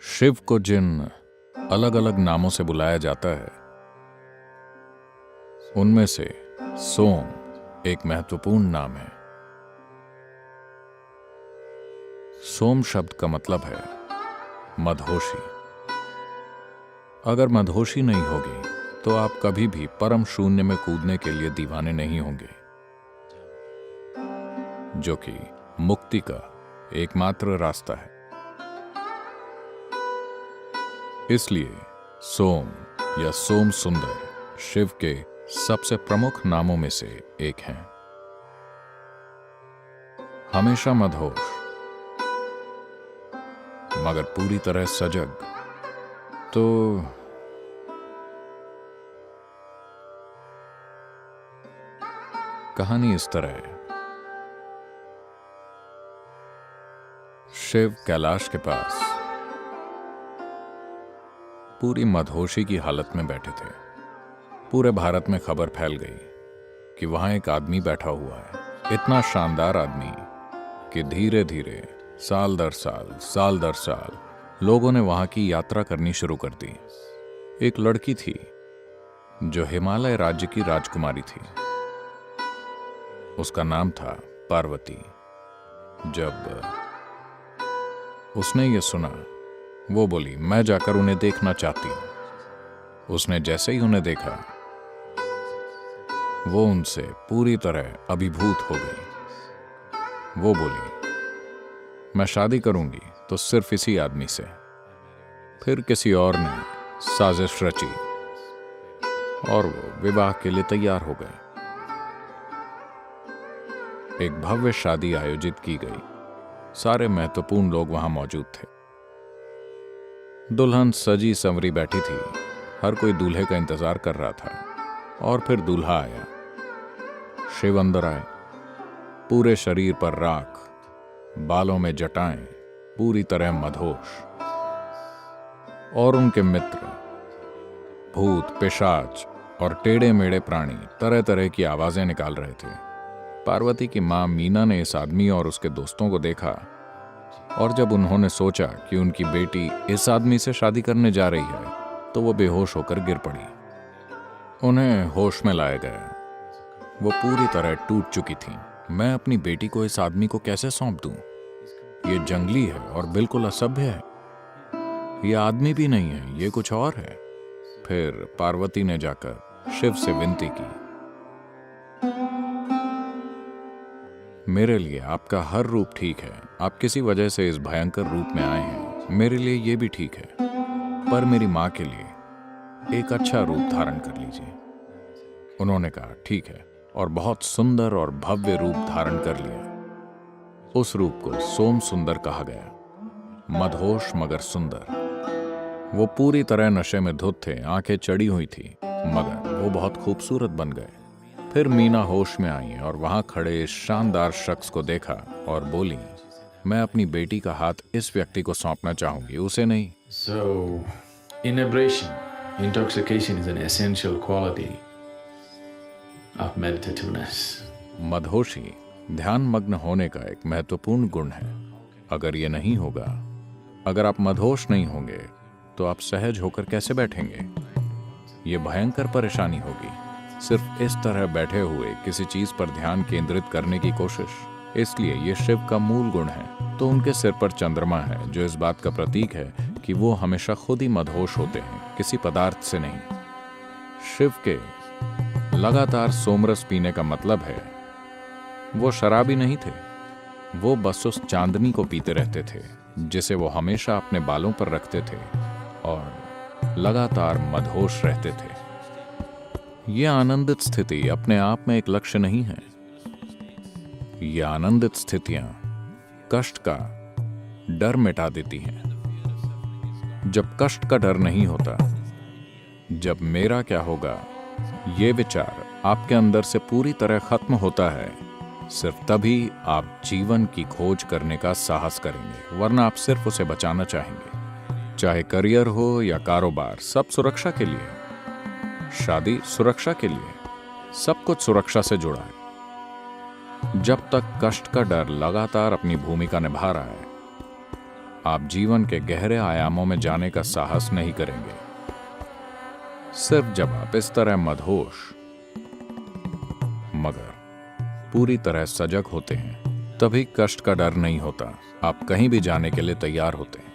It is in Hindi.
शिव को जिन अलग अलग नामों से बुलाया जाता है उनमें से सोम एक महत्वपूर्ण नाम है। सोम शब्द का मतलब है मदहोशी। अगर मदहोशी नहीं होगी तो आप कभी भी परम शून्य में कूदने के लिए दीवाने नहीं होंगे, जो कि मुक्ति का एकमात्र रास्ता है। इसलिए सोम या सोम सुंदर शिव के सबसे प्रमुख नामों में से एक हैं। हमेशा मदहोश मगर पूरी तरह सजग। तो कहानी इस तरह है। शिव कैलाश के पास पूरी मदहोशी की हालत में बैठे थे। पूरे भारत में खबर फैल गई कि वहां एक आदमी बैठा हुआ है, इतना शानदार आदमी कि धीरे धीरे साल दर साल लोगों ने वहां की यात्रा करनी शुरू कर दी। एक लड़की थी जो हिमालय राज्य की राजकुमारी थी। उसका नाम था पार्वती। जब उसने ये सुना, वो बोली, मैं जाकर उन्हें देखना चाहती हूं। उसने जैसे ही उन्हें देखा, वो उनसे पूरी तरह अभिभूत हो गई। वो बोली, मैं शादी करूंगी तो सिर्फ इसी आदमी से। फिर किसी और ने साजिश रची और वो विवाह के लिए तैयार हो गए। एक भव्य शादी आयोजित की गई। सारे महत्वपूर्ण लोग वहां मौजूद थे। दुल्हन सजी संवरी बैठी थी। हर कोई दूल्हे का इंतजार कर रहा था। और फिर दूल्हा आया। शिव अंदर आए। पूरे शरीर पर राख, बालों में जटाएं, पूरी तरह मदहोश। और उनके मित्र भूत, पिशाच और टेढ़े मेढ़े प्राणी तरह तरह की आवाजें निकाल रहे थे। पार्वती की मां मीना ने इस आदमी और उसके दोस्तों को देखा, और जब उन्होंने सोचा कि उनकी बेटी इस आदमी से शादी करने जा रही है तो वो बेहोश होकर गिर पड़ी। उन्हें होश में लाया गया। वो पूरी तरह टूट चुकी थीं। मैं अपनी बेटी को इस आदमी को कैसे सौंप दूं? ये जंगली है और बिल्कुल असभ्य है। ये आदमी भी नहीं है, ये कुछ और है। फिर पार्वती ने जाकर शिव से विनती की, मेरे लिए आपका हर रूप ठीक है। आप किसी वजह से इस भयंकर रूप में आए हैं, मेरे लिए ये भी ठीक है, पर मेरी मां के लिए एक अच्छा रूप धारण कर लीजिए। उन्होंने कहा, ठीक है, और बहुत सुंदर और भव्य रूप धारण कर लिया। उस रूप को सोम सुंदर कहा गया, मदहोश मगर सुंदर। वो पूरी तरह नशे में धुत थे, आंखें चढ़ी हुई थी, मगर वो बहुत खूबसूरत बन गए। फिर मीना होश में आई और वहां खड़े इस शानदार शख्स को देखा और बोली, मैं अपनी बेटी का हाथ इस व्यक्ति को सौंपना चाहूंगी, उसे नहीं। So, inebriation, intoxication is an essential quality of meditativeness. मदहोशी ध्यान मग्न होने का एक महत्वपूर्ण गुण है। अगर ये नहीं होगा, अगर आप मदहोश नहीं होंगे, तो आप सहज होकर कैसे बैठेंगे? ये भयंकर परेशानी होगी। सिर्फ इस तरह बैठे हुए किसी चीज पर ध्यान केंद्रित करने की कोशिश। इसलिए ये शिव का मूल गुण है। तो उनके सिर पर चंद्रमा है, जो इस बात का प्रतीक है कि वो हमेशा खुद ही मदहोश होते हैं, किसी पदार्थ से नहीं। शिव के लगातार सोमरस पीने का मतलब है वो शराबी नहीं थे। वो बस उस चांदनी को पीते रहते थे जिसे वो हमेशा अपने बालों पर रखते थे, और लगातार मदहोश रहते थे। यह आनंदित स्थिति अपने आप में एक लक्ष्य नहीं है। ये आनंदित स्थितियां कष्ट का डर मिटा देती हैं। जब कष्ट का डर नहीं होता, जब मेरा क्या होगा ये विचार आपके अंदर से पूरी तरह खत्म होता है, सिर्फ तभी आप जीवन की खोज करने का साहस करेंगे, वरना आप सिर्फ उसे बचाना चाहेंगे। चाहे करियर हो या कारोबार, सब सुरक्षा के लिए। शादी सुरक्षा के लिए। सब कुछ सुरक्षा से जुड़ा है। जब तक कष्ट का डर लगातार अपनी भूमिका निभा रहा है, आप जीवन के गहरे आयामों में जाने का साहस नहीं करेंगे। सिर्फ जब आप इस तरह मदहोश मगर पूरी तरह सजग होते हैं, तभी कष्ट का डर नहीं होता। आप कहीं भी जाने के लिए तैयार होते हैं।